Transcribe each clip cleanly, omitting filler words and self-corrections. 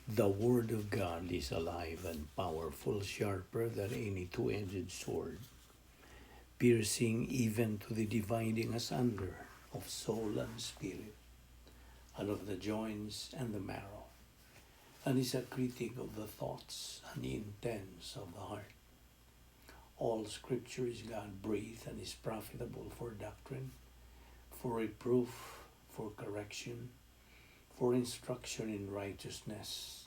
The Word of God is alive and powerful, sharper than any two-edged sword, piercing even to the dividing asunder of soul and spirit, and of the joints and the marrow, and is a critic of the thoughts and the intents of the heart. All Scripture is God-breathed and is profitable for doctrine, for reproof, for correction, for instruction in righteousness,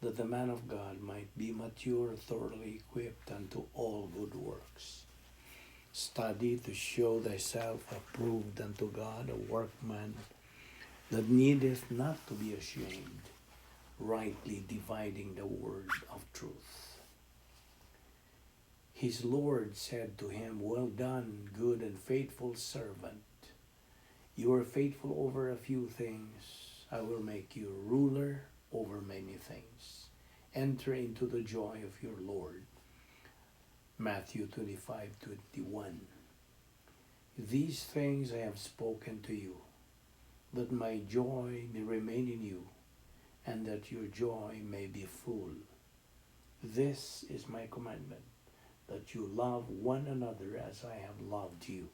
that the man of God might be mature, thoroughly equipped unto all good works. Study to show thyself approved unto God, a workman that needeth not to be ashamed, rightly dividing the word of truth. His Lord said to him, Well done, good and faithful servant. You are faithful over a few things. I will make you ruler over many things. Enter into the joy of your Lord. Matthew 25:21. These things I have spoken to you, that my joy may remain in you, and that your joy may be full. This is my commandment, that you love one another as I have loved you.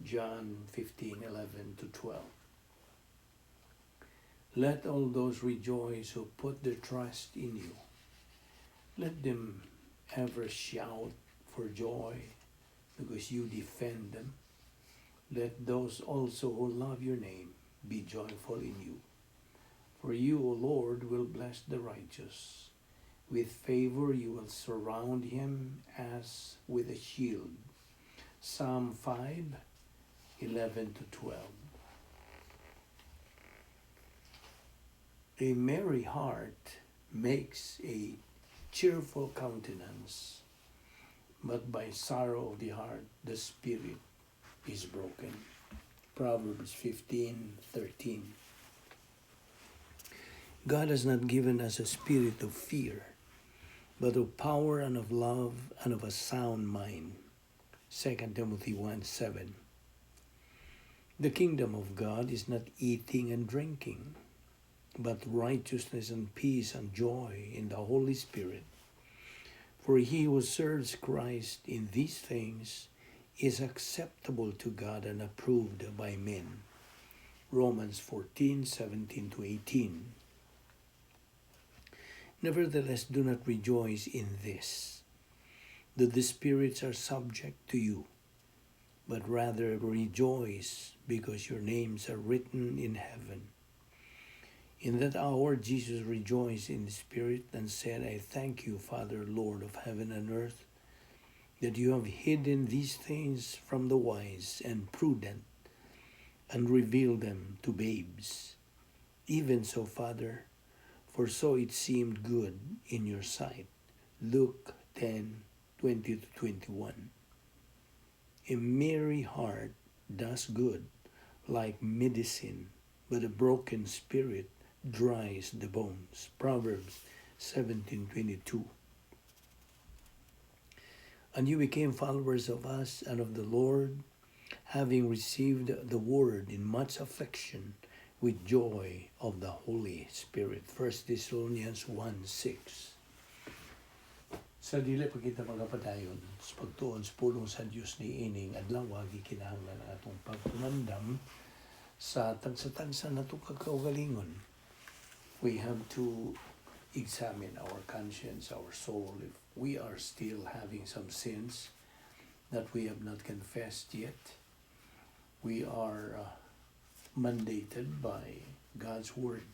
John 15:11-12. Let all those rejoice who put their trust in you. Let them ever shout for joy because you defend them. Let those also who love your name be joyful in you. For you, O Lord, will bless the righteous. With favor you will surround him as with a shield. Psalm 5:11-12. A merry heart makes a cheerful countenance, but by sorrow of the heart the spirit is broken. Proverbs 15:13. God has not given us a spirit of fear, but of power and of love and of a sound mind. 2 Timothy 1:7. The kingdom of God is not eating and drinking, but righteousness and peace and joy in the Holy Spirit. For he who serves Christ in these things is acceptable to God and approved by men. Romans 14:17-18. Nevertheless, do not rejoice in this, that the spirits are subject to you, but rather rejoice because your names are written in heaven. In that hour Jesus rejoiced in the Spirit and said, I thank you, Father, Lord of heaven and earth, that you have hidden these things from the wise and prudent and revealed them to babes. Even so, Father, for so it seemed good in your sight. Luke 10:20-21. A merry heart does good, like medicine, but a broken spirit dries the bones. Proverbs 17:22. And you became followers of us and of the Lord, having received the word in much affection with joy of the Holy Spirit. 1 Thessalonians 1:6. Sa dili pa kita magapadayon, sa pagtuon sa pulong sa Diyos ni ining adlaw wagi kinahanglan atong pagtumandam sa tagsa-tagsa nato kakaugalingon. We have to examine our conscience, our soul, if we are still having some sins that we have not confessed yet. We are mandated by God's Word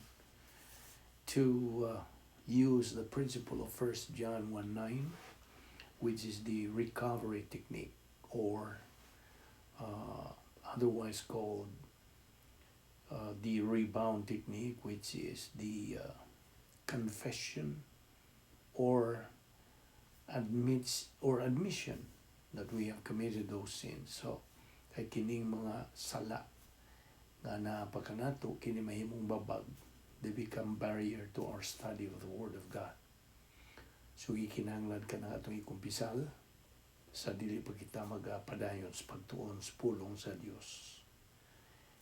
to use the principle of 1 John 1:9, which is the recovery technique, or otherwise called the rebound technique, which is the confession or admission that we have committed those sins. So, kay kining mga sala nga napakanato kini mahimong babag, they become barrier to our study of the Word of God. So, gikinahanglan ka na atong ikumpisal sa dili pa kita magapadayon sa pagtuon sa pulong sa Dios.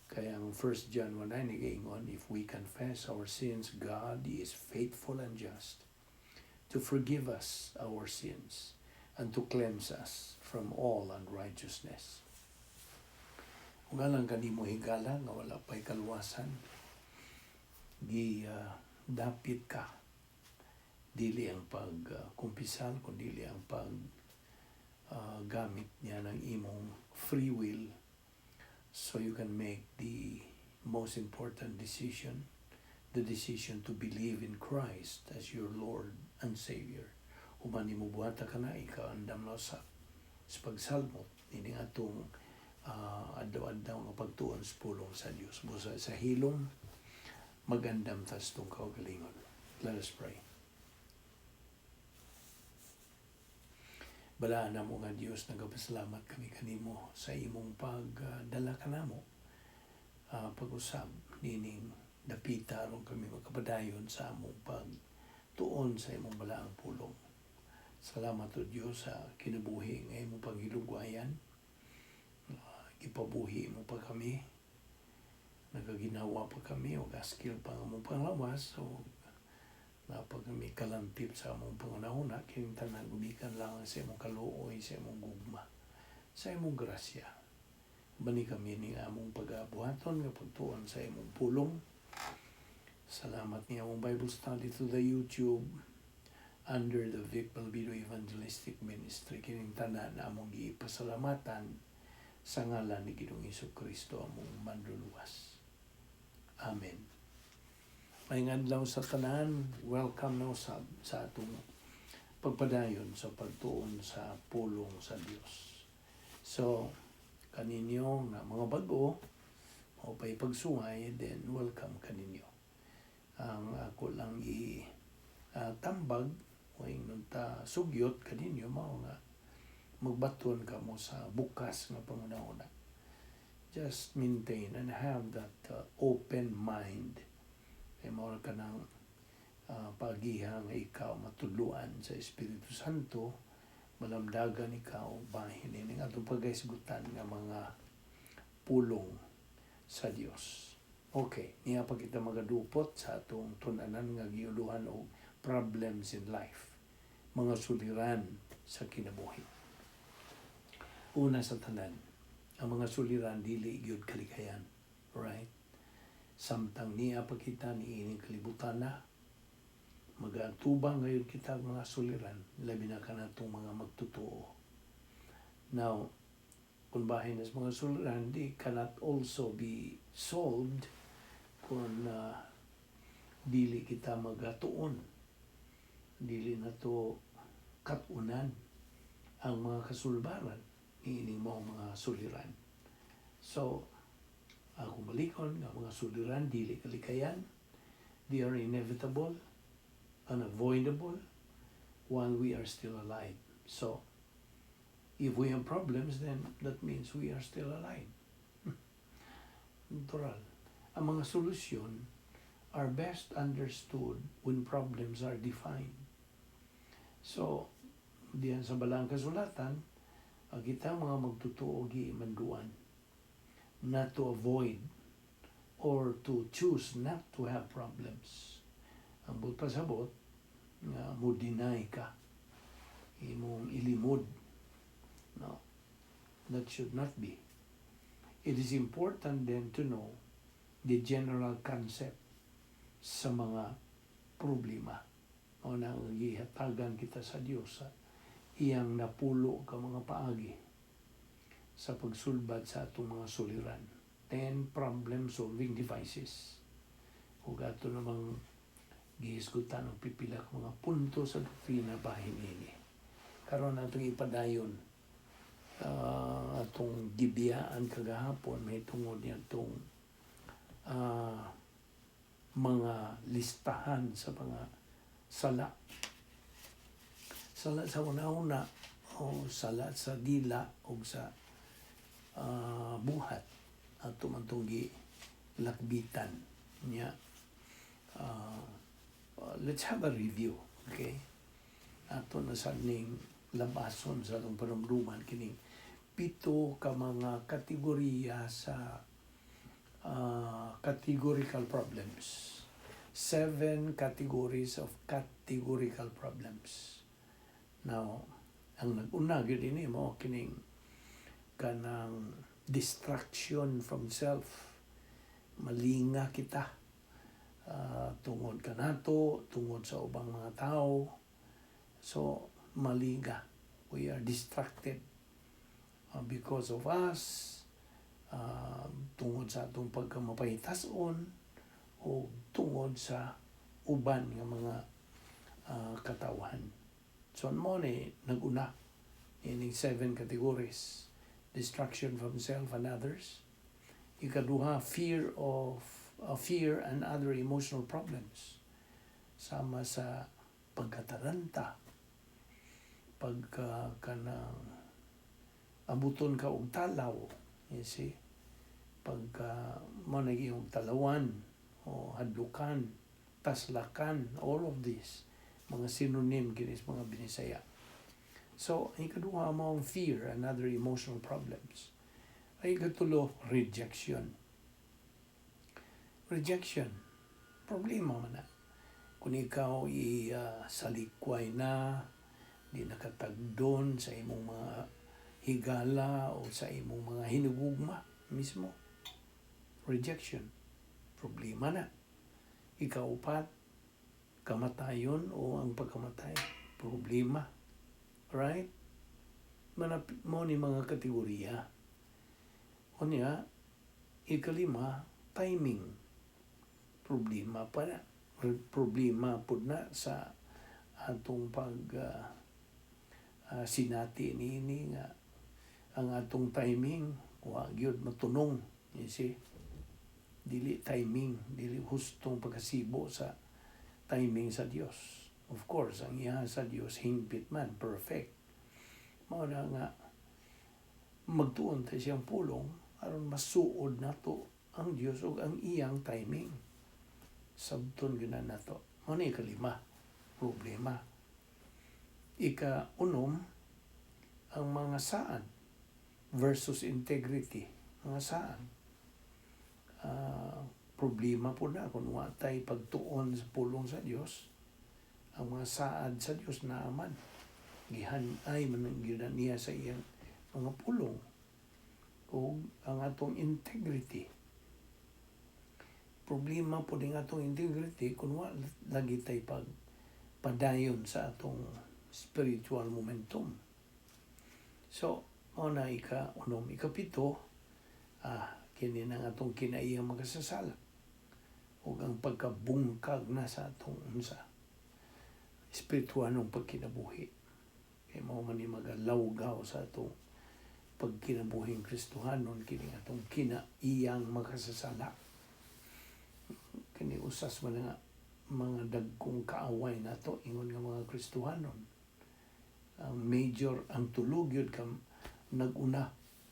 Kaya ang 1 John 1:9 nag-iingon, if we confess our sins, God is faithful and just to forgive us our sins and to cleanse us from all unrighteousness. Kung alang kanimo higala nga wala pa'y kalwasan, dapit ka. Dili ang pagkumpisal, kundi ang gamit niya ng imong free will so you can make the most important decision, the decision to believe in Christ as your Lord and Savior. Human mo buhata ka na, ikaw andam na sa pagsalmot, ini atong adlaw-adlaw nga pagtuon sa pulong sa Dios. Busa sa hilom, magandam tas tong kaugalingon. Let us pray. Balaan na mo nga Diyos, nagapasalamat kami kanimo sa imong pagdala ka namo. Pag-usab, nining dapita ron kami makapadayon sa among pagtuon sa imong balaang pulong. Salamat o Diyos sa kinabuhi ng imong panghilugwayan. Ipabuhi mo pa kami. Nagaginawa pa kami o gaskil pa ang among panglawas. So, napag kami kalantip sa among panganahon, kining tanan gumikan lang sa imong kaluoy, sa imong gugma, sa imong grasya. Bani kami ni among pag-abuhaton nga pagtuon sa imong pulong. Salamat ni among Bible study to the YouTube under the Balbido Evangelistic Ministry. Kining tanan na among gipasalamatan sa ngalan ni Ginoong Jesucristo among manluluwas. Amen. Maingad lang sa tanan, welcome na sa atong pagpadayon sa pagtuon sa pulong sa Dios. So, kaninyo nga mga bago, o pa'y pagsungay, then welcome kaninyo. Ang ako lang tambag, o yung sugyot kaninyo, mga magbaton ka mo sa bukas nga pangunahon. Just maintain and have that open mind. Kaya mawala ka ng pagiha nga ikaw matuluan sa Espiritu Santo, malamdagan ikaw, bahin ini nga itong pag-isgutan nga mga pulong sa Dios. Okay, niya pa kita magadupot sa atong tunanan nga giuluhan o problems in life, mga suliran sa kinabuhi. Una sa tanan, ang mga suliran dili gyud kaligayan, right? Samtang niya pa kita ni ining kalibutan na, mag-atubang ngayon kita mga suliran, labi na ka na itong mga magtutuo. Now, kung bahin sa mga suliran, they cannot also be solved kung dili kita magatuon. Dili na to katunan ang mga kasulbaran, ining mga suliran. So, kung balikon, nga mga suliran, dili kalikayan, they are inevitable, unavoidable, while we are still alive. So, if we have problems, then that means we are still alive. Natural. Ang mga solusyon are best understood when problems are defined. So, diyan sa balang kasulatan, kita mga magtutuo gimanduan, not to avoid or to choose not to have problems. Ang but pasabot, nga mo deny ka, imong ilimod. No, that should not be. It is important then to know the general concept sa mga problema. O nang gihatagan kita sa Diyos, iyang napulo ka mga paagi sa pagsulbad sa atong mga suliran. 10 problem-solving devices. Kung ato namang gihisgutan ang pipila ka mga punto sa doktrina bahin ini. Karon atong ipadayon atong gibiyaan kagahapon, may tungod niya itong mga listahan sa mga sala. Sala sa una-una, o sala sa dila, o sa buhat at tumantunggi lakbitan niya. Let's have a review, okay? Ato na sa ning labason sa itong panumduman kining 7 ka mga kategorya sa categorical problems. 7 categories of categorical problems. Now, ang nag-una gyud ini mo kining kanang distraction from self. Malinga kita tungod kanato, tungod sa ubang mga tao. So, malinga. We are distracted because of us, tungod sa atong pagkamapahitason o tungod sa uban nga mga katawan. So, mo ni nag-una ining 7 categories. Distraction from self and others. Ikaduha, fear and other emotional problems. Sama sa pagkataranta, kanang abuton ka og talaw, you see, mo naging talawan o hadlukan, taslakan, all of this mga synonym kinis mga binisaya. So, ang ikaduha mo ang fear and other emotional problems. Ay ikatulo, rejection. Rejection, problema man na. Kung ikaw salikway na, di nakatagdon sa imong mga higala o sa imong mga hinugugma mismo. Rejection, problema na. Ikaw upat, kamatayon o ang pagkamatay, problema. Right? Mo ni mga kategorya. O niya, ikalima, timing. Problema pa na. Problema po na sa atong sinati niini nga ang atong timing wa gyud matunong, you see. Dili timing, dili hustong pagkasibo sa timing sa Dios. Of course, ang iya sa Dios hingpit man, perfect. Mao na nga magtuon ta siyang pulong aron masuod nato ang Dios ug ang iyang timing. Sabton gyud nato. Mao ni kalima, problema. Ika-unom, ang mga saan versus integrity. Mga saan. Problema po na kung watay pagtuon sa pulong sa Dios. Ang mga saad sa Dios naaman. Gihanay man ang niya sa iyang mga pulong. O ang atong integrity. Problema po din atong integrity kung wala lagi tayo padayon sa atong spiritual momentum. So, na ika-unom, ikapito, kini nang atong kinaiyang makasasala. O ang pagkabungkag na sa atong espirituanong pagkinabuhi. Kaya mo man ni magalawgaw sa atong pagkinabuhing Kristohanon, kini atong kinaiyang makasasala. Kini usas man nga mga dagkong kaaway nato ingon nga mga Kristohanon. Ang tulog yun nag-una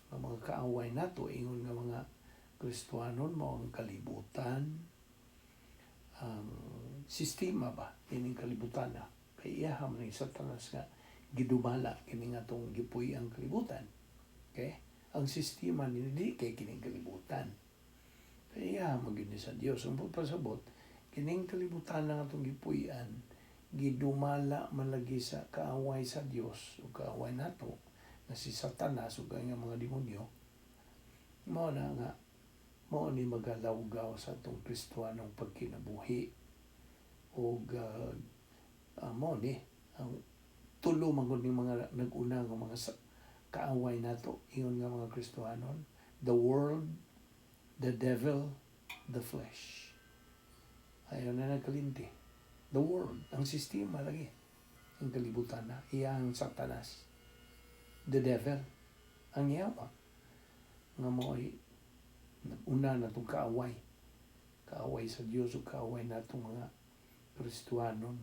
ng mga kaaway nato ingon nga mga Kristohanon mo ang kalibutan, ang sistema ba ining kalibutan na kay iya man ni Satanas nga gidumala kini nga tong gipuy ang kalibutan. Okay, ang sistema ni di kay kining kalibutan kay iya magyud sa Dios ang pagpasabot kining kalibutan nga atong gipuy-an gidumala man lagi sa kaaway sa Dios o kaaway nato na si Satanas ug ang mga demonyo. Mao na nga mao ni magalawgaw sa atong Kristohanong pagkinabuhi ug mao ni ang tulo man gud ning mga nag-una nga mga kaaway nato ingon nga mga Kristohanon, the world, the devil, the flesh. Ayaw na nagkalinti. The world, ang sistema lagi. Ang kalibutan na, iyang Satanas. The devil, ang yawa. Nga mo ay nag-una na itong kaaway. Kaaway sa Diyos o kaaway na itong mga Kristohanon.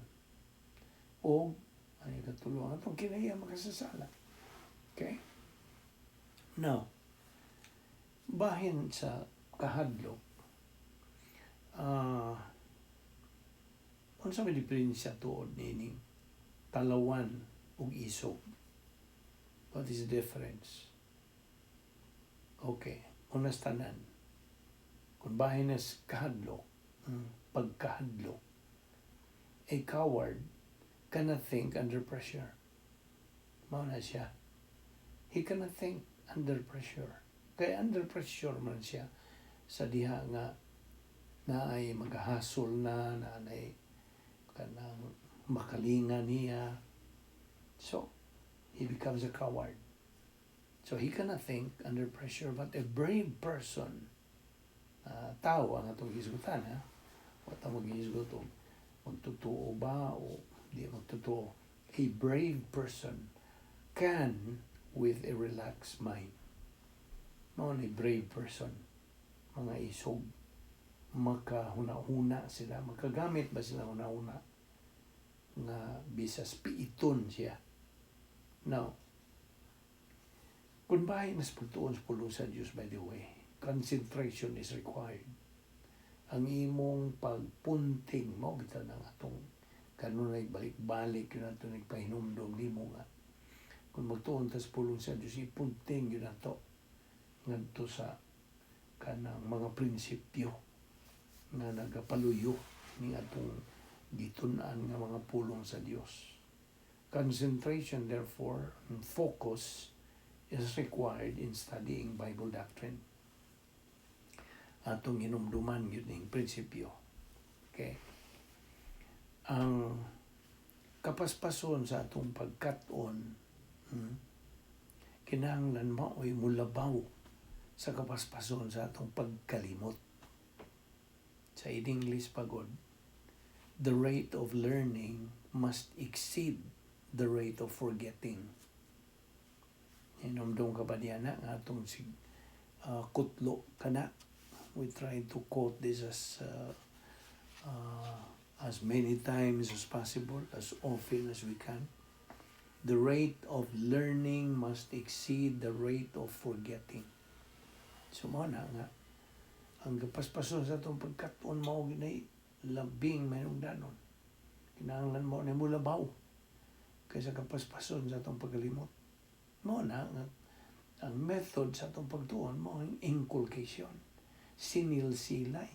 O, ay katulungan itong kinaya makasasala. Okay? Now, bahin sa kahadlok, unsa may diferensya tuod nining talawan ug isog? What is the difference? Okay, unas tanan. Kung bahin na kahadlok, pagkahadlok, a coward cannot think under pressure. Mao na siya. He cannot think under pressure. Kaya under pressure man siya sa diha nga na ay maghahasol na ay kanang makalinga niya. So, he becomes a coward. So, he cannot think under pressure, but a brave person, tao ang atong gisgutan, ha? What ang mag-iisgot o magtotoo ba o di magtotoo. A brave person can with a relaxed mind. Noon a brave person, mga isog, makahuna-huna sila, makagamit ba sila huna-huna nga bisas piiton siya. Now, kung bahay mas pagtuon sa pulong sa Diyos, by the way, concentration is required. Ang imong pagpunting mo, bitaw ng atong kanunay balik-balik yun nato nagpahinumdom ni mo nga. Kung magtuon tas pulong sa Diyos, ipunting yun nato ngadto sa kanang mga prinsipyo nga nagapaluyo ni atong gitun-an nga mga pulong sa Diyos. Concentration, therefore, and focus is required in studying Bible doctrine. Atong hinumduman yun yung prinsipyo. Okay? Ang kapaspason sa atong pagkat-on, kinahanglan mao'y mulabaw sa kapaspason sa atong pagkalimot. Sa English pagod, the rate of learning must exceed the rate of forgetting. Hinumdum ka ba diyan na nga atong kutlo ka na. We try to quote this as many times as possible, as often as we can. The rate of learning must exceed the rate of forgetting. So, mo na nga, ang kapaspason sa itong pagkatuon mo, ginay, labing mayroong kinahanglan mo na mulabaw kaysa kapaspason sa itong pagkalimot. Mo na nga, ang method sa itong pagtuon mo, ang inculcation, sinilsilay.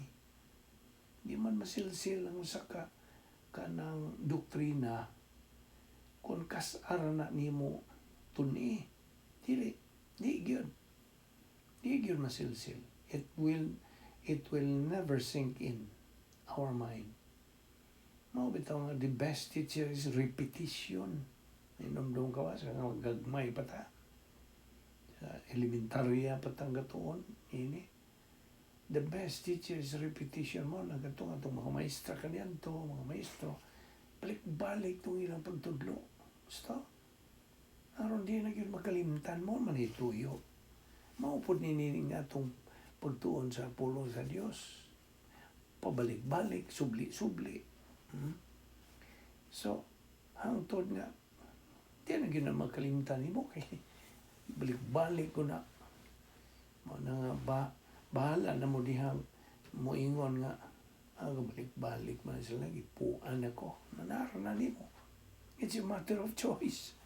Di man masilsil ang usa ka kanang doktrina kung kasar na nimo tuni. Di gyud masilsil. It will never sink in our mind. Mao bitaw nga the best teacher is repetition. Inomdom ka sa gagmay pa ta. Sa elementarya patang gatuon ini. The best teacher is repetition mo. Nagatong atong mga maestra kanyan to, mga maestro. Balik-balik itong ilang pagtudlo. Gusto? Aron di na yun makalimtan mo, manituyo. Maupod ninining atong pagtuon sa pulong sa Diyos. Pabalik-balik, subli-subli. So, hangtod nga, di na yun na makalimtan mo. Kaya balik-balik ko na. Mga nga bahala na mo dihang moingon nga balik-balik man sila ipuan ako nanara na nimo. It's a matter of choice.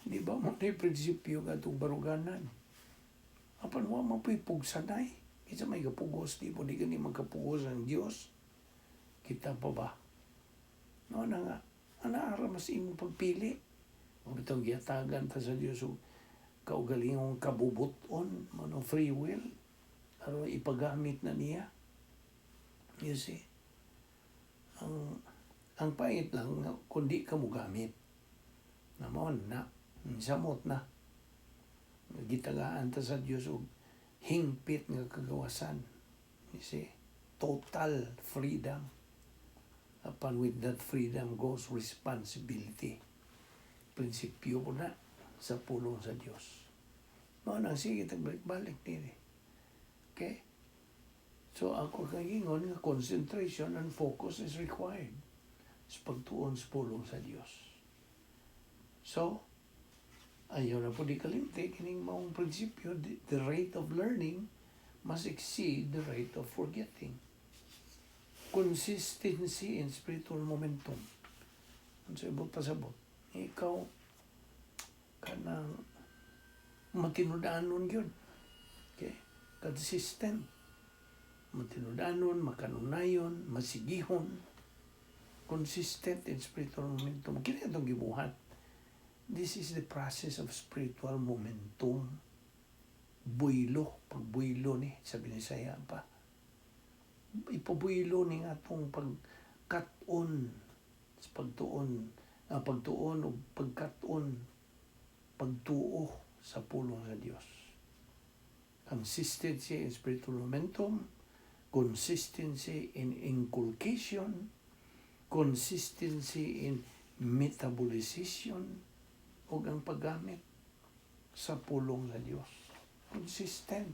Di ba mo na prinsipyo ka itong baruganan apan wa mapipug sanay isa may kapugos di po di gani magkapugos ang Diyos kita pa ba no na nga anaara mas imong pagpili o bitong giyatagan ta sa Diyos kaugalingong kabubuton mo free will aron ipagamit na niya. You see? Ang pait lang kundi ka mo gamit. Namon na, samot na. Gitagaan ta sa Diyos og hingpit nga kagawasan. You see? Total freedom. Upon with that freedom goes responsibility. Prinsipyo po na sa pulong sa Diyos. Nang sige, tagbalik-balik nila. Okay? So, ako kagingon nga concentration and focus is required sa pagtuon sa pulong sa Diyos. So, ayaw na po di kalimti, kining maong prinsipyo, the rate of learning must exceed the rate of forgetting. Consistency in spiritual momentum. Ang sabot pasabot. Ikaw, kanang matinudanon yun. Okay? Consistent. matinudanon, makanunayon, masigihon, consistent in spiritual momentum. Kini itong gibuhat. This is the process of spiritual momentum. Buylo, pagbuylo ni, sabi ni Visayan pa. Ipabuylo ni nga itong pagkat-on, pagtuon o pagkat-on, pagtuo sa pulong sa Dios. Consistency in spiritual momentum, consistency in inculcation, consistency in metabolization, o ang paggamit sa pulong sa Dios. Consistent.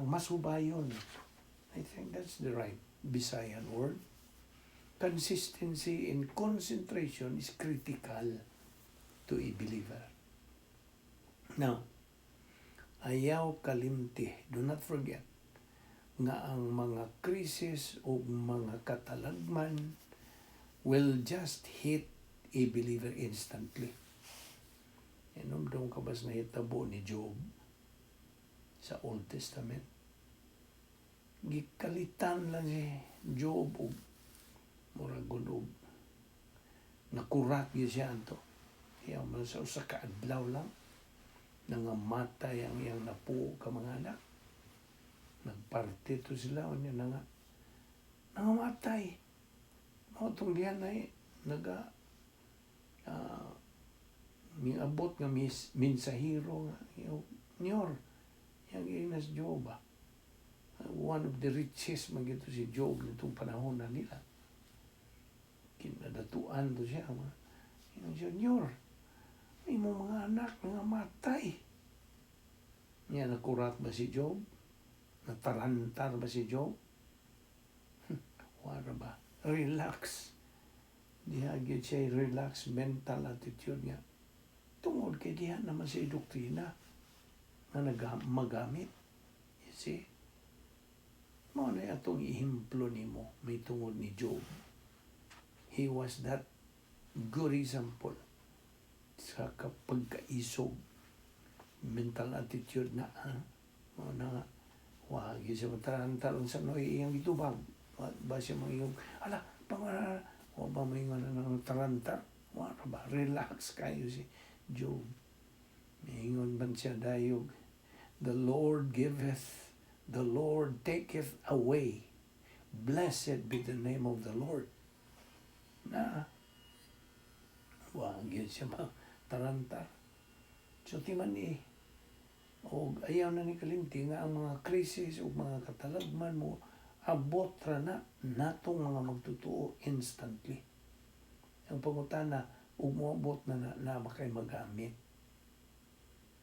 Masubayon. I think that's the right Visayan word. Consistency in concentration is critical to a believer. Now, ayaw kalimti. Do not forget nga ang mga krisis o mga katalagman will just hit a believer instantly. Inom ka ba na hitabo ni Job sa Old Testament? Gikalitan lang si Job o muragod o nakurat yun siya ito. Kaya man sa usa ka adlaw lang nangamatay ang iyang napuo ka mga anak. Nagparte to sila o niya nangamatay. Mautong diyan ay miabot nga minsahiro nga niyor yang inas Job. One of the richest magito si Job nitong panahon na nila. Kinadatuan to siya. Niyor, may mga anak nga matay. Niya nakurat ba si Job? Natarantar ba si Job? Wala ba? Relax. Dihagyo siya relax mental attitude niya. Tungod kay diyan naman siya doktrina na magamit. You see? Mao na atong ihimplo nimo may tungod ni Job. He was that good example sa kapagkaisog mental attitude na mao na nga wag siya matarantaron sa noy iyang gitubag. Ba siya mga ala pangara o ba may nga nang tarantar wala ba relax kayo si Job. Mingon man siya dayog, the Lord giveth, the Lord taketh away. Blessed be the name of the Lord. Na wag yun siya tarantar. So timan o ayaw na ni kalimti nga ang mga krisis o mga katalagman mo abot ra na natong mga magtutuo instantly. Ang pangutana ug moabot na makay magamit.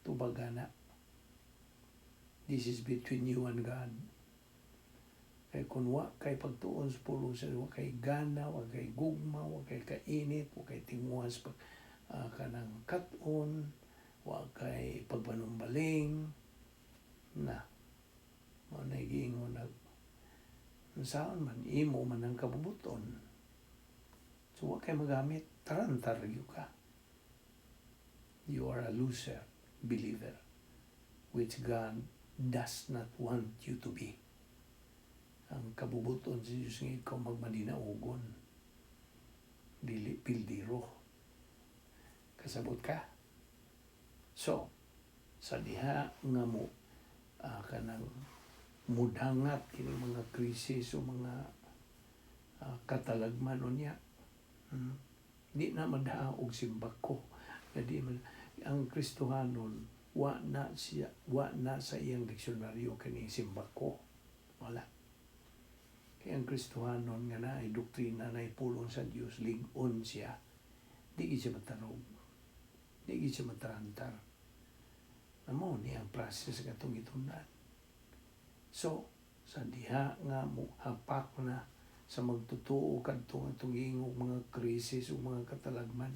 Tubaga na. This is between you and God. Kay kung wa kay pagtuon sa pulong sa wa kay gana, wa kay gugma, wa kay kainit, wa kay tinguhas kanang kat-on, wa kay pagpanumbaling na mo na giingon saan man imo man ang kabubuton. So wa kay magamit, tarantar yu ka. You are a loser believer which God does not want you to be. Ang kabubuton sa Diyos nga ikaw magmalinaogon. Dili pildiro. Kasabot ka. So, sa diha nga mo kanang mudangat kini mga krisis o mga katalagman o niya. Di na madha og simbako. Di man ang Kristohanon wa na sa iyang diksyonaryo kini simbako. Wala. Kaya ang Kristohanon nga na ay doktrina na ipulong sa Dios lig-on siya. Di siya matarog. Di siya matarantar. Amo ni ang process katong itunan. So, sa diha nga mo hapak na sa magtutuo kadto atong ingog mga krisis o mga katalagman.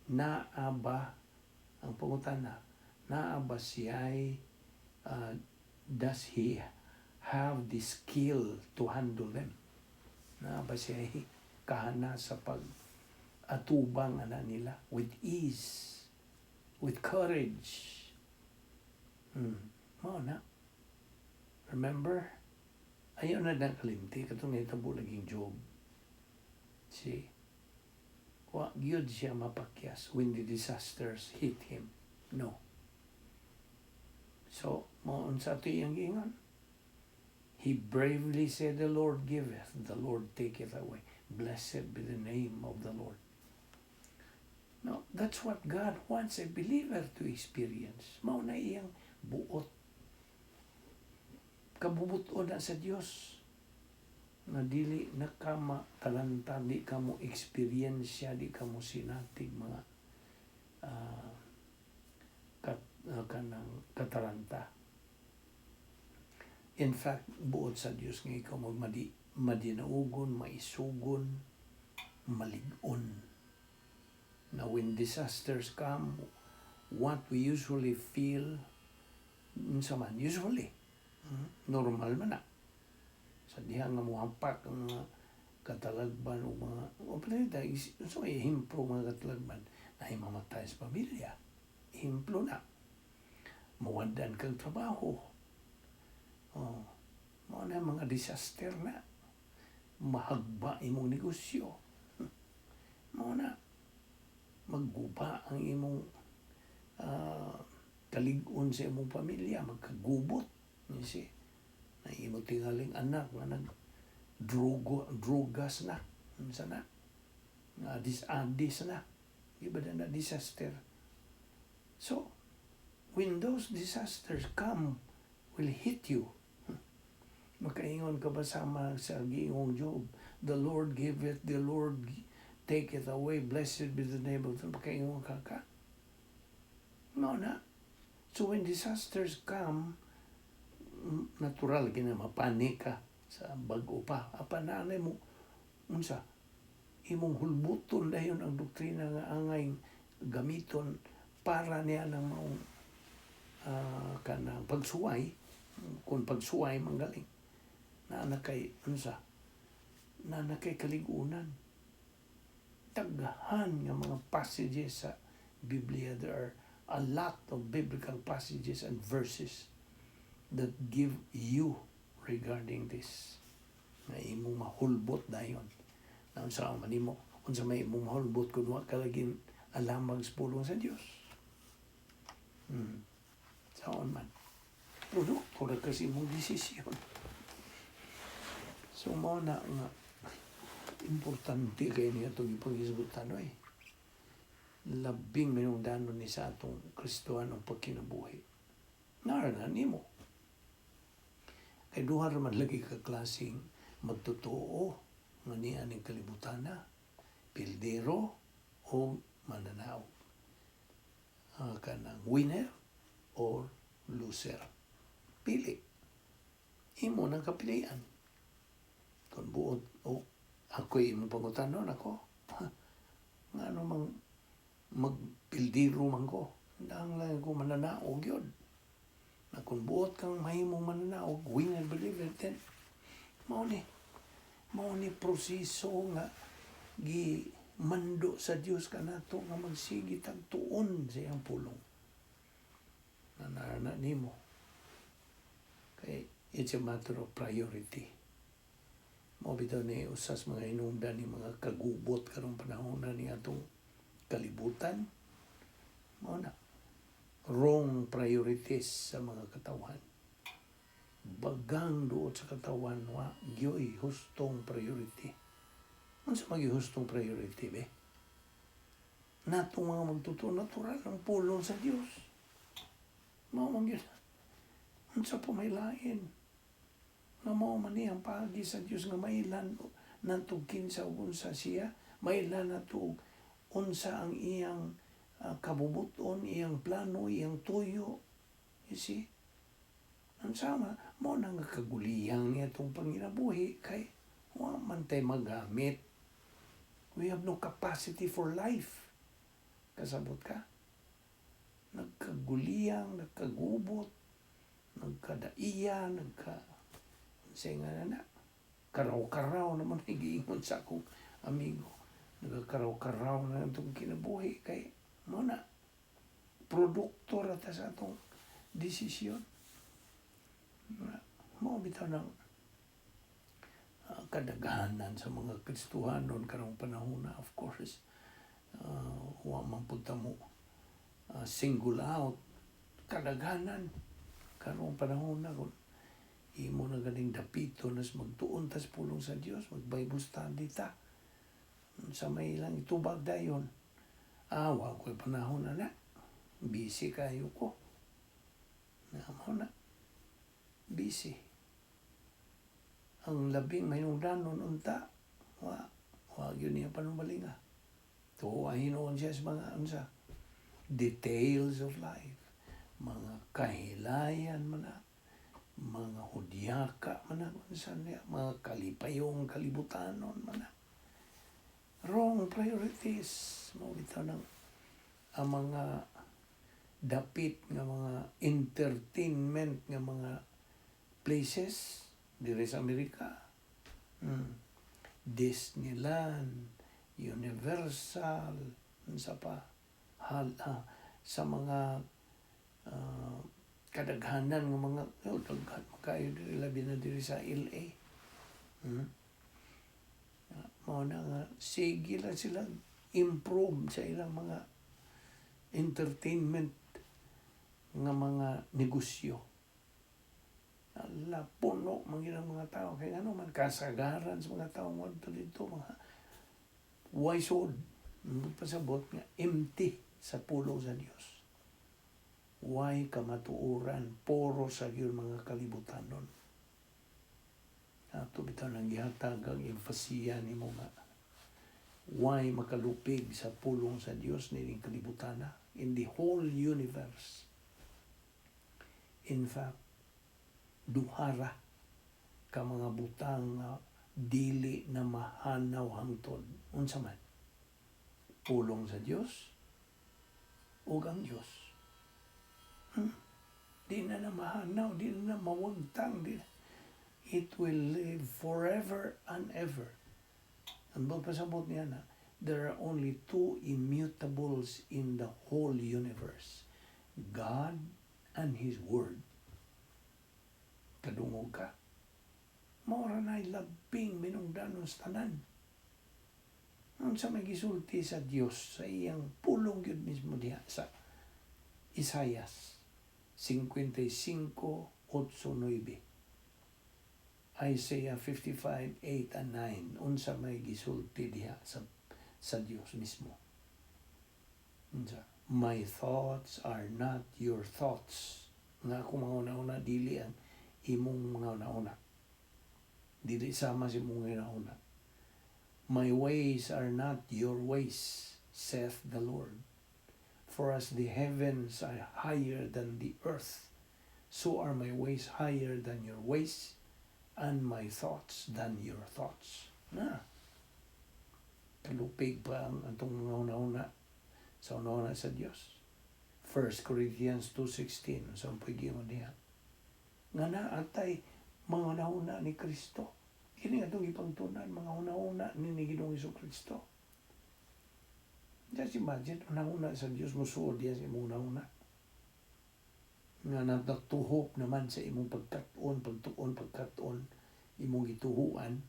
Naa ba ang pangutana? Naa ba siya'y does he have the skill to handle them? Naa ba siya'y kahana sa pag-atubang nila with ease, with courage? Mao na. Remember? Ayaw na nakalimti. Katong nitabo laging Job. See? Wa gyud siya mapakyas when the disasters hit him. No. So, maun sa ito yung gingon. He bravely said, the Lord giveth, the Lord taketh away. Blessed be the name of the Lord. No, that's what God wants a believer to experience. Mao na iyang buot. Kabubuton na sa Dios. Na dili na ka makalanta, di ka mo experience, di ka mo sinatig mga kanang kataranta. In fact, buot sa Dios nga ikaw madinaugon, maisugon, malig-on. Now, when disasters come, what we usually feel, usually, normal man na. Sa diha nga muhampak ang mga katalagban o mga, so himplo mga katalagban na himamatay sa pamilya. Himplo na. Mawadan kang trabaho. Mga na mga disaster na. Mahagba imong negosyo. Mga na. Magguba ang imong kalig-on sa imong pamilya, magkagubot. You see? Na imong tingaling anak nga nag-drugas na. Unsa na? Nga disadis na. Iba na disaster. So, when those disasters come, will hit you. Makaingon ka ba sama sa giingong Job? The Lord giveth, the Lord taketh away, blessed be the name of the Lord. Makaingon ka? No na. So when disasters come, natural kina mapanik ka sa bag-o pa. Apananay mo, unsa, imong hulbuton dayon ang doktrina nga angay gamiton para niya ng maong kanang pagsuway, kung pagsuway manggaling. Na kay unsa? Na kay kaligunan. Daghan nga mga passages sa Biblia. There are a lot of biblical passages and verses that give you regarding this. Na imong mahulbot dayon. Na unsa man nimo, unsa may imong mahulbot kun wa ka lagi alamang sa pulong sa Dios. Saon man. Produkto na kasi imong desisyon. So mao na nga importante kay niya itong ipag-isbutan labing minungdanon ni sa atong Kristohanong pagkinabuhi. Naranan nimo. Kay duha ra man lagi ka klaseng magtotoo nga niya ning kalibutan na, pildero o mananaw. Kanang winner or loser. Pili. Imo nang kapilian. Kung buot ako'y imong pangutanon ako. Nga mang magpildiro man ko. Ang lang ko mananaog yun. Na kung buot kang mahimong mananaog, winner believer, then mao ni proseso nga mando sa Dios kanato nga magsigit ang tuon sa iyang pulong. Nanarana nimo. Kay it's a matter of priority. Mao bitaw ni usas mga hinungdan ni mga kagubot karong panahon na ni atong kalibutan. Mao na wrong priorities sa mga katawan. Bagang duot sa katawan wa gyoy hustong priority. Unsa magi hustong priority be? Nato mga magtuto natural ang pulong sa Dios. Mao man gyud. Unsa pa may lain? Nga mao man ang paagi sa Dios nga mailan natog kinsa ug unsa siya, mailan natog unsa ang iyang kabubuton, iyang plano, iyang tuyo. You see? Ang sama, mo nang kaguliyang niya itong panginabuhi kay wa man tay magamit. We have no capacity for life. Kasabot ka? Nagkaguliyang, nagkagubot, nagkadaiya, say nga na, karaw-karaw naman higiingon sa akong amigo. Nagkaraw-karaw na itong kinabuhi kay mo na produkto rata sa atong desisyon. Mao bitaw ng kadaghanan sa mga Kristohanon karong panahon na, of course, wa man pud ta mo single out kadaghanan karong panahon na kung imo na ganing dapito nas magtuon tas pulong sa Dios, mag-Bible study ta sa may ilang itubag dayon. Wa ko'y panahon na busy kayo ko mo na busy ang labing mayungdanon unta wa gyud niya panumbalinga tuwahin noon siya sa mga unsa details of life, mga kahilayan man na, mga hudyaka man na, mga kalipayong kalibutanon man na. Wrong priorities. Mawita ng ang mga dapit nga mga entertainment nga mga places diri sa Amerika. Disneyland, Universal, sa pa sa mga kadaghanan ng mga daghan kayo diri labi na diri sa LA. Mao na nga sige lang sila improve sa ilang mga entertainment nga mga negosyo. Puno mangilang mga tao kay ano man kasagaran sa mga tao ngadto dito mga waysod pasabot nga empty sa pulong sa Dios. Way kamatuoran, puro sa gyud mga kalibutanon. Ato bitaw nang gihatag ang emphasia nimo nga way makalupig sa pulong sa Dios nining kalibutana in the whole universe. In fact, duhara ka mga butang nga dili na mahanaw hangtod. Unsa man? Pulong sa Dios ug ang Dios. Di na mahanaw, di na mawagtang, it will live forever and ever. Ang pagpasabot niya na, there are only two immutables in the whole universe. God and His Word. Kadungog ka. Maura na'y labing minungdanon sa tanan. Sa may gisulti sa Dios sa iyang pulong yun mismo diha sa Isaias 55:8-9, Isaiah 55:8 and 9, unsa may gisulti diha sa Dios mismo. My thoughts are not your thoughts. Nga kung mga una-una dili ang imong mga una-una. Dili sama si mong una-una. My ways are not your ways, saith the Lord. For as the heavens are higher than the earth, so are my ways higher than your ways, and my thoughts than your thoughts. Kalupig pa ang atong mga una-una sa una-una sa Dios. 1 Corinthians 2:16, saan pwede mo diha? Nga na atay mga una-una ni Kristo. Kini atong ipangtunan mga una-una ni Ginoong Hesukristo. Just imagine, una-una sa Dios musuod diya sa imong una-una. Nga natuhop naman sa imong pagkatuon, imong gituhuan,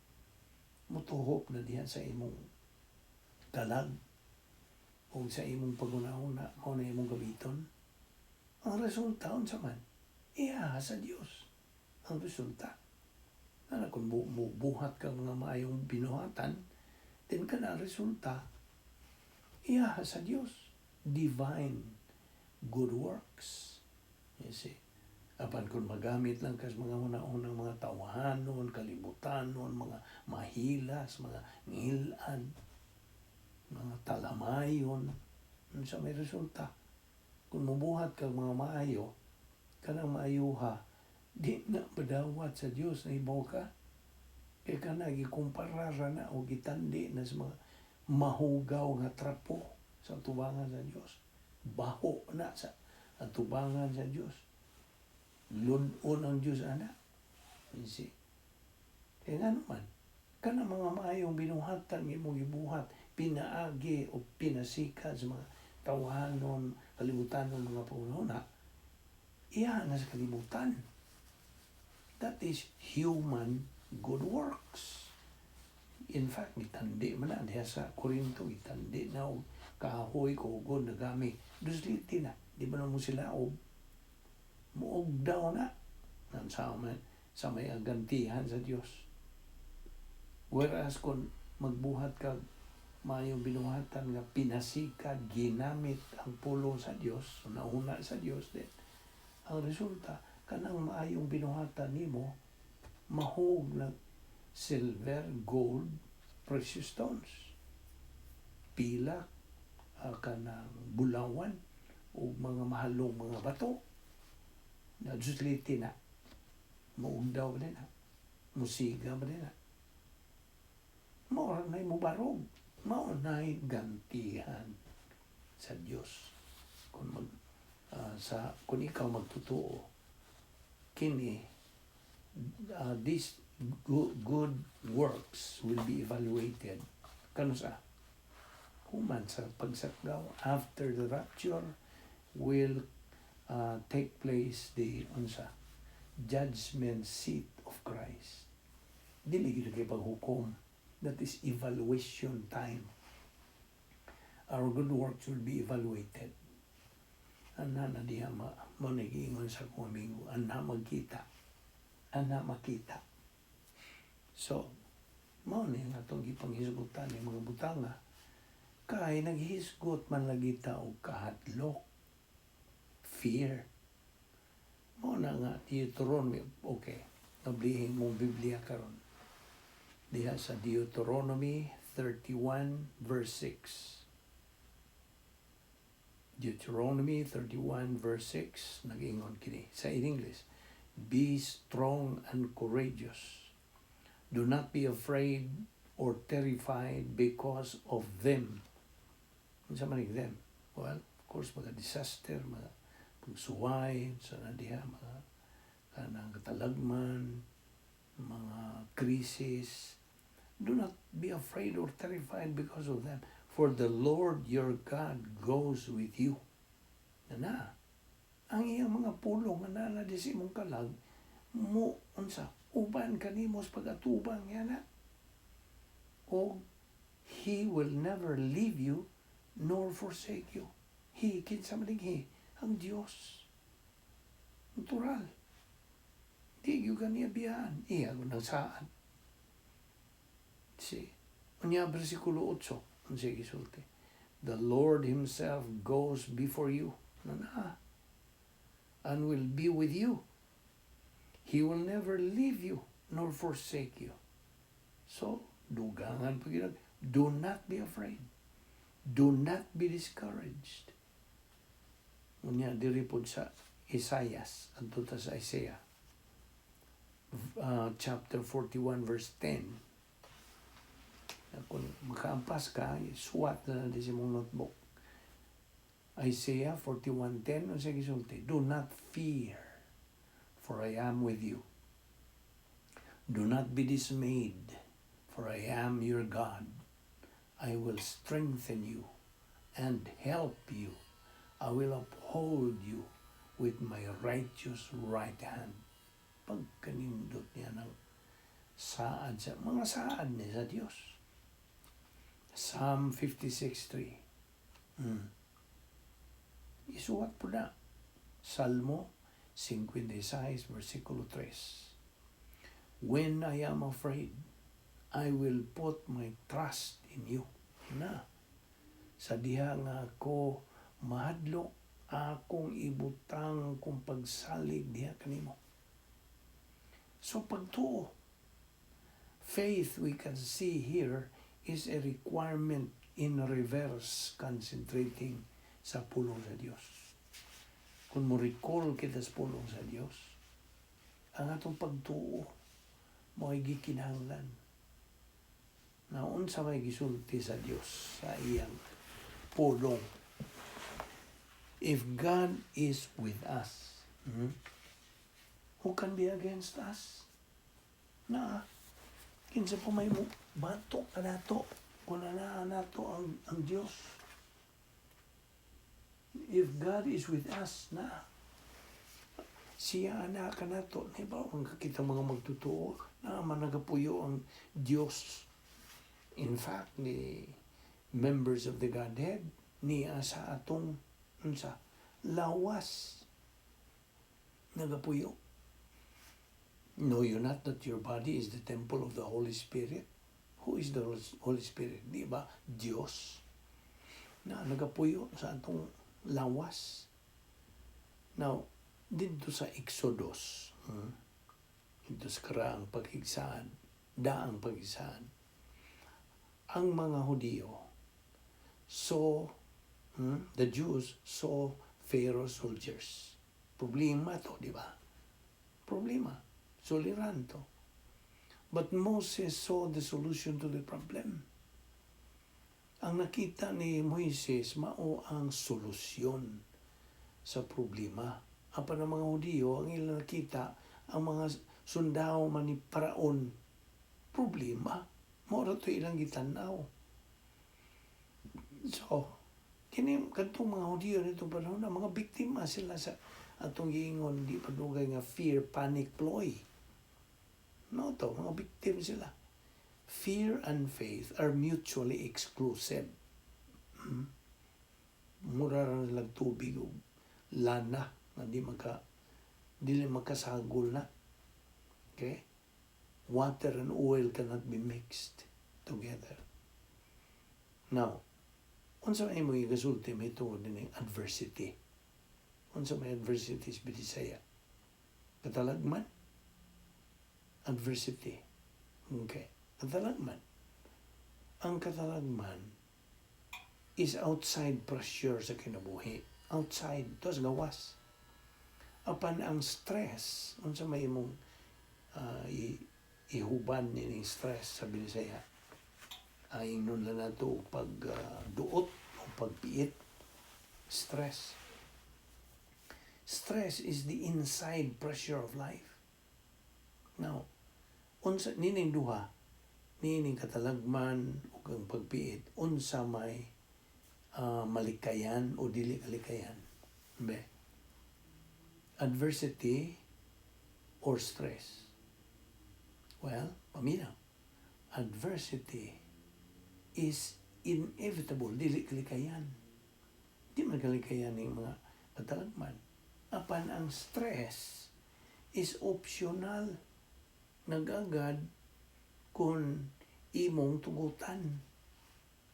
mutuhop na diya sa imong kalag o sa imong pag-una-una, o na imong gamiton. Ang resulta, unsa man, sa Dios. Ang resulta. Kung buhat ka mga maayong binuhatan, then ka na resulta, sa Dios. Divine good works. You see? Apan kung magamit lang kas mga unang mga tawahanon, kalibutanon, mga mahilas, mga ngilan, mga talamayon, sa may resulta. Kung mabuhat ka mga maayo, kanang maayuha, di na badawat sa Dios na ibaw ka. Kaya ka na, gikumpara na o gitandi na sa mga mahugaw nga trapo sa tubangan sa Dios. Baho na sa tubangan sa Dios. Ludon ang Dios, ana. You see? Kaya nga naman, ka na mga maayong binuhatan, imong ibuhat, pinaagi o pinasika sa mga tawanon, kalibutan ng mga panguna, na sa kalibutan. That is human good works. In fact, itandi man na diha sa Korinto, itandi na og kahoy ko ugod na gamit. Dusliti na, di ba na mo sila o muog daw na sa may agantihan sa Dios. Whereas kung magbuhat ka mayong binuhatan nga pinasikad, ginamit ang pulong sa Dios, nauna sa Dios din, ang resulta, kanang maayong binuhatan nimo mahog na silver, gold, precious stones, pilak, kanang bulawan, o mga mahalong mga bato, na jusliti na, maugdaw ba din na, musiga ba din na, maura na mo barog, maura na gantihan sa Diyos. Kung ikaw magtutuo, kini, these good works will be evaluated kano sa human sa pagsakdaw. After the rapture will take place the judgment seat of Christ. Dili gid kay paghukom. That is evaluation time. Our good works will be evaluated. Ana na diha mo nagiingon sa kumingo, ana makita. So, mao ni nga itong ipanghisgutan ng mga butanga. Kay naghisgot man lagi ta og kahadlok, fear. Mao na nga Deuteronomy, okay, nablihin mong Biblia karon. Diha sa Deuteronomy 31 verse 6. Deuteronomy 31 verse 6, nag-ingon kini sa English. Be strong and courageous. Do not be afraid or terrified because of them. Ano sa manig them? Well, of course, mga disaster, mga pagsuway, sa nadiha, mga kanang katalagman, mga krisis. Do not be afraid or terrified because of them. For the Lord your God goes with you. Na, ang iyang mga pulong na di si mong kalag, uban kanimo sa pag-atubang yana. O He will never leave you nor forsake you. He, kinsa maning He, ang Diyos. Natural. Di yung kaniya biyahan. Iya ko nang saan. Unya versikulo 8, ang sige sulti. The Lord Himself goes before you. And will be with you. He will never leave you nor forsake you. So, dugangan pa ginag. Do not be afraid. Do not be discouraged. Unya diri pod sa Isaias, adto ta sa Isaiah, chapter 41 verse 10. Kung makaampas ka, suwat na di sa mong notebook. Isaiah 41:10, ang sige sulti, do not fear, for I am with you. Do not be dismayed, for I am your God. I will strengthen you and help you. I will uphold you with my righteous right hand. Pagkanindot niya ng saad sa mga saad niya sa Diyos. Psalm 56:3. Isuwat po na. Salmo 56, versikulo 3. When I am afraid, I will put my trust in you. Na, sa diha nga ako mahadlok, akong ibutang kung pagsalig diha kanimo. So pagtuo, faith we can see here is a requirement in reverse concentrating sa pulong sa Diyos. Kung mo recall kita sa pulong sa Diyos, ang atong pagtuo mo ay gikinahanglan. Na unsa may gisulti sa Diyos sa iyang pulong. If God is with us, who can be against us? Na, kinsa po may bato ka nato, kung na nato ang Diyos. If God is with us na, Siya anak ka na to. Diba, ang kakita mga magtutuo na managapuyo ang Diyos. In fact, the members of the Godhead, niya sa atong lawas. Nagapuyo. Know you not that your body is the temple of the Holy Spirit? Who is the Holy Spirit? Di ba? Diyos. Na nagapuyo sa atong lawas. Now, dito sa Exodus, dito sa karaang paghigsaan, daang paghigsaan, ang mga Hudyo the Jews saw Pharaoh soldiers. Problema to, di ba? Problema. Soliran to. But Moses saw the solution to the problem. Ang nakita ni Moises, mao ang solusyon sa problema. Apan ang mga Hudyo, ang ilang nakita, ang mga sundao man ni Paraon, problema. Mora to ilang gitanaw. So, kadtong mga Hudyo nitong panahon na mga biktima sila sa atong giingon, di padugay nga fear, panic, ploy. No to, mga biktim sila. Fear and faith are mutually exclusive. Mura rin lang tubig o lana na dili makasagol na. Okay? Water and oil cannot be mixed together. Now, unsa may mga gasulti may tungod din adversity. Unsa may adversity sa Bisaya? Katalagman. Adversity. Okay. Katalagman. Ang katalagman is outside pressure sa kinabuhi. Outside. Ito sa gawas. Apan ang stress, unsa may imong ihuban nining stress sa Bisaya. Ay nun lang na ito pagduot o pagpiit. Stress. Stress is the inside pressure of life. Now, unsa nining duha, nining katalagman o ang pagpiit, unsa may malikayan o dili kalikayan. Be, adversity or stress. Well, paminaw. Adversity is inevitable, dili kalikayan. Di man kalikayan ng mga katalagman. Apan ang stress is optional. Nagagad kung imong tugutan.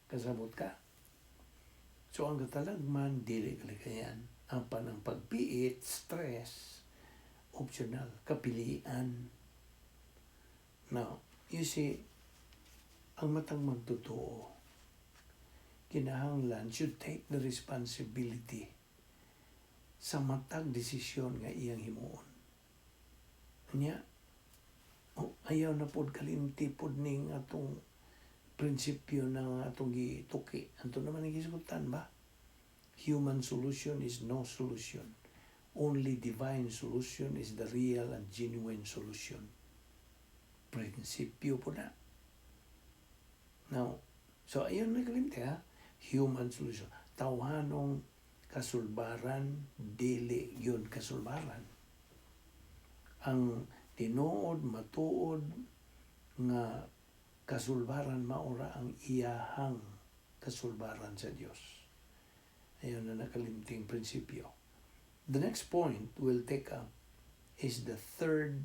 Kasabot ka. So ang katalagman, dili kalikayan. Apan ang pagpiit, stress, optional, kapilian. Now, you see, ang matang magtotoo, kinahanglan should take the responsibility sa matag desisyon nga iyang himuon. Anya, ayaw na pod kalimti pod ning atong prinsipyo ng atong gituki. Anto naman ang gisgutan ba? Human solution is no solution. Only divine solution is the real and genuine solution. Prinsipyo po na. Now, so ayun may kalimti ha. Human solution. Tawhanong kasulbaran, dili yun kasulbaran. Ang tinuod, matuod, nga kasulbaran maura ang iyahang kasulbaran sa Diyos. Ayun na nakalimting prinsipyo. The next point we'll take up is the third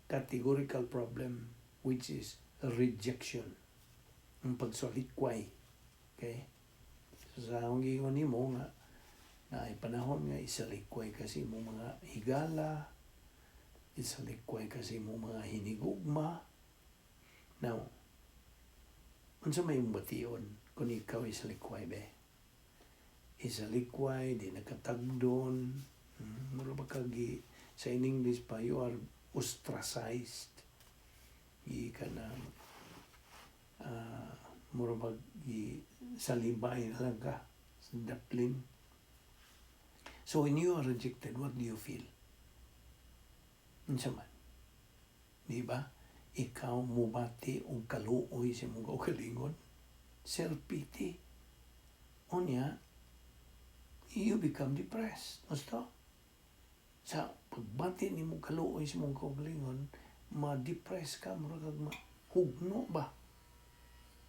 categorical problem, which is rejection. Ang pagsalikway. Okay? So, sa akong gingon nimo nga, na ay panahon nga isalikway kasi mo mga higala, isalikway kasi mo mga hinigugma. Now, unsa may bation kung ikaw isalikway be? Isalikway, di nakatagdon, mura ba kagi, sa in English pa, you are ostracized. Di ka na, mura ba salibay na lang ka, sa daplin. So when you are rejected, what do you feel? Unsa man? Di ba? Ikaw mubati o kaluoy sa mga kaugalingon. Self-pity. Unya, you become depressed. Gusto? Sa pagbati ni mo kaluoy sa mong kaugalingon, ma-depress ka, murag hugno ba?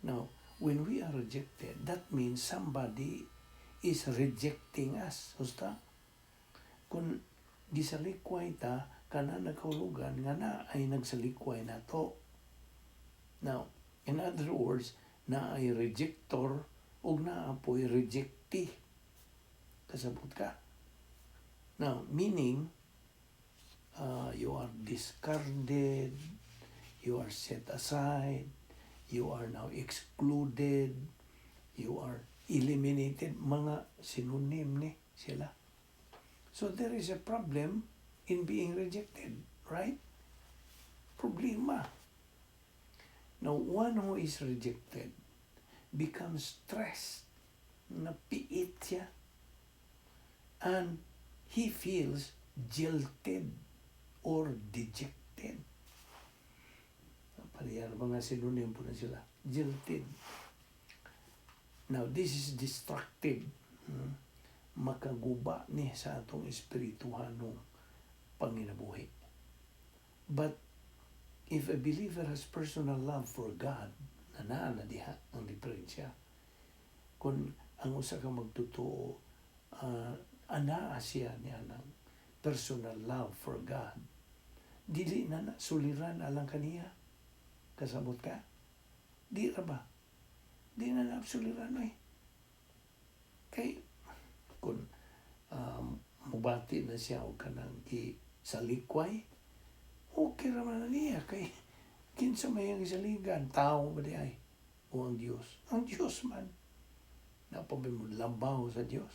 Now, when we are rejected, that means somebody is rejecting us. Husta? Kung gisalikway ta, kana nagkaulugan, nga na ay nagsalikway na to. Now, in other words, na ay rejector o na apoy rejectee. Kasabot ka. Now, meaning, you are discarded, you are set aside, you are now excluded, you are eliminated. Mga synonym ni sila. So there is a problem in being rejected, right? Problema. Now, one who is rejected becomes stressed, napiit siya, and he feels jilted or dejected. Parehar mga synonym po na sila. Jilted. Now, this is destructive. Makaguba ni sa atong espirituhanong panginabuhi. But if a believer has personal love for God, na diha ang diferensya. Kung ang usa ka magtotoo, anaa siya niya ng personal love for God, dili na suliran alang kaniya. Kasabot ka? Di ra ba? Di na suliran eh. Kay kung mubati na siya o kanang sa likway, okay raman na niya. Kay kinsa may ang isaligan, tao ba di ay? O ang Diyos? Ang Diyos man. Napabi mo lambaw sa Diyos.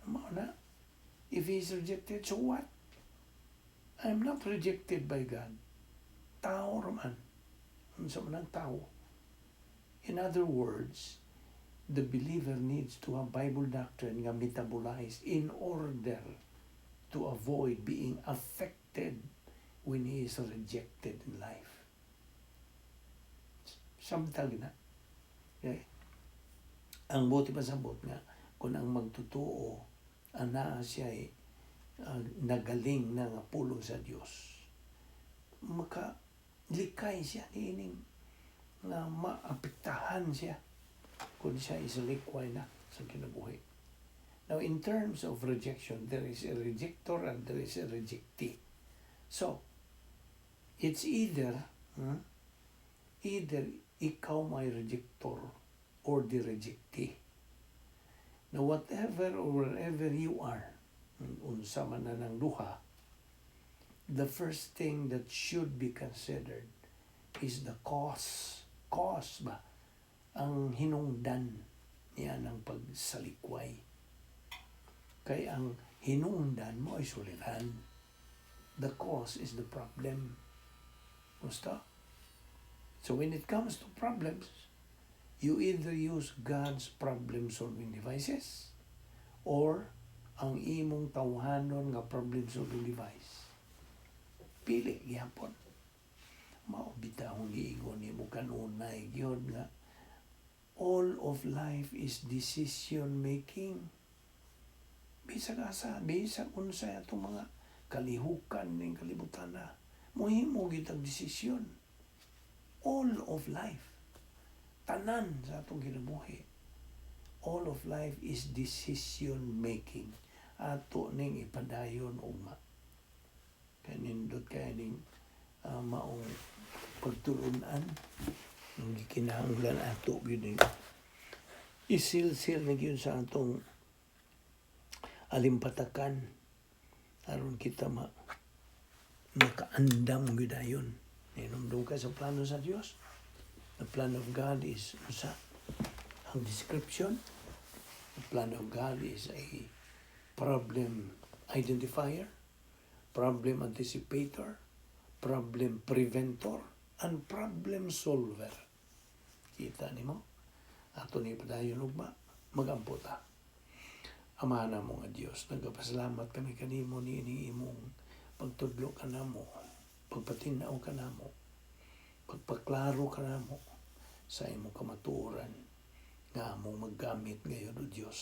Naman na. If he is rejected, so what? I'm not rejected by God. Tao raman. Unsa man ang tao. In other words, the believer needs to have Bible doctrine nga metabolized in order to avoid being affected when he is rejected in life. Samtag na. Okay? Ang buti pasabot nga, kung ang magtutuo, ana siya ay nagaling na nga pulong sa Diyos, makalikay siya niining nga maapektahan siya kung siya isalikway na sa kinabuhi. Now, in terms of rejection, there is a rejector and there is a rejectee. So, it's either ikaw may rejector or the rejectee. Now, whatever or wherever you are, unsa man na ng duha, the first thing that should be considered is the cause. Cause ba? Ang hinungdan niya ng pagsalikway. Kaya ang hinungdan mo ay suliran. The cause is the problem. Gusto? So when it comes to problems, you either use God's problem-solving devices or ang imong tawhanon nga problem-solving device. Pili gyapon. Maubitahon giingon nimo kanunay gyud nga all of life is decision making. Bisag unsa atong mga kalihukan ning kalibutan na mohimo gyud ang desisyon. All of life, tanan sa atong kinabuhi, all of life is decision making. Ato ning ipadayon ugma. Kanindot kay ning maong pagtulunan ang gikinahanglan ato gyud isil-sil na gyud sa atong alimpatakan aron kita makaandam gyud ayon. Hinumdum ka sa plano sa Dios. The plan of God is ang description. The plan of God is a problem identifier, problem anticipator, problem preventor, and problem solver. Kita nimo? Ato ni padayon ugma, magampo ta. Amahan mo nga Dios, nagapasalamat kami kanimo niini imong pagtudlo kanamo, pagpatinaw kanamo, pagpaklaro kanamo sa imong kamatuoran nga among maggamit ngayon o Dios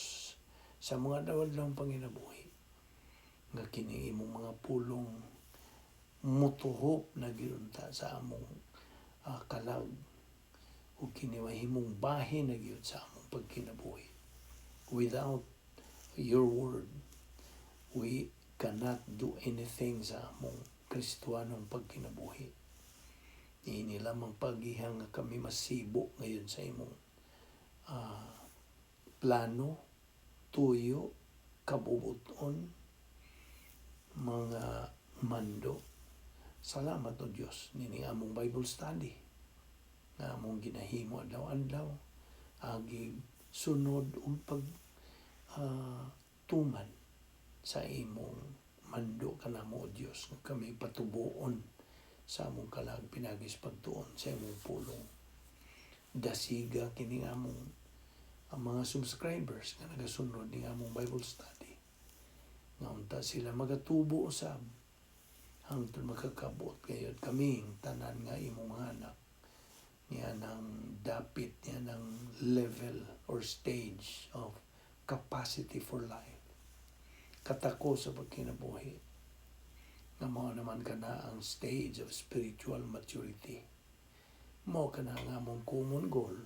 sa mga dawadlang panginabuhi. nga kini imong mga pulong mutuhop na giunta sa among kalag ug kini mahimong bahin na gyud sa among pagkinabuhi. Without your word, we cannot do anything sa among Kristiyanong pagkinabuhi. Ini lamang paghihang nga kami masibo ngayon sa imong plano, tuyo, kabubuton, mga mando. Salamat o Diyos, nini among Bible study nga among ginahimo adlaw-adlaw, agi sunod pag tuman sa imong mando kanamo o Diyos nga kami patubuon sa among kalag pinagis pagtuon sa imong pulong. Dasiga kini among ang mga subscribers nga nagasunod ni among Bible study. Nga unta sila magatubo usab hangtod makakabot kayod kaming tanan nga imong mga anak niya ng dapit niya ng level or stage of capacity for life. Katako sa pagkinabuhi nga mao naman kana ang stage of spiritual maturity. Mao kana nga among common goal.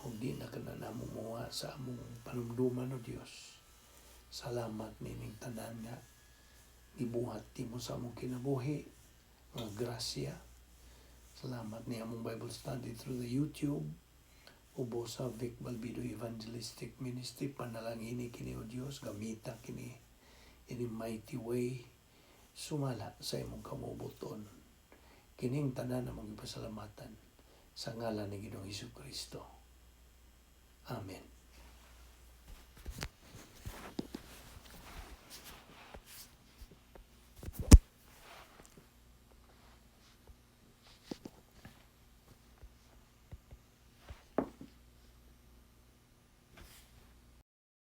Kung di na kana namo muha sa among panumduman o Dios. Salamat nining tanan nga gibuhat timo sa among kinabuhi nga grasya. Salamat ni among Bible study through the YouTube ubo sa Balbido Evangelistic Ministry. Panalangin kini o Dios, gamita kini in a mighty way, sumala sa imong kamubuton. Kining tanan na magipasalamatan sa ngalan ni Ginoong Hesukristo. Amen.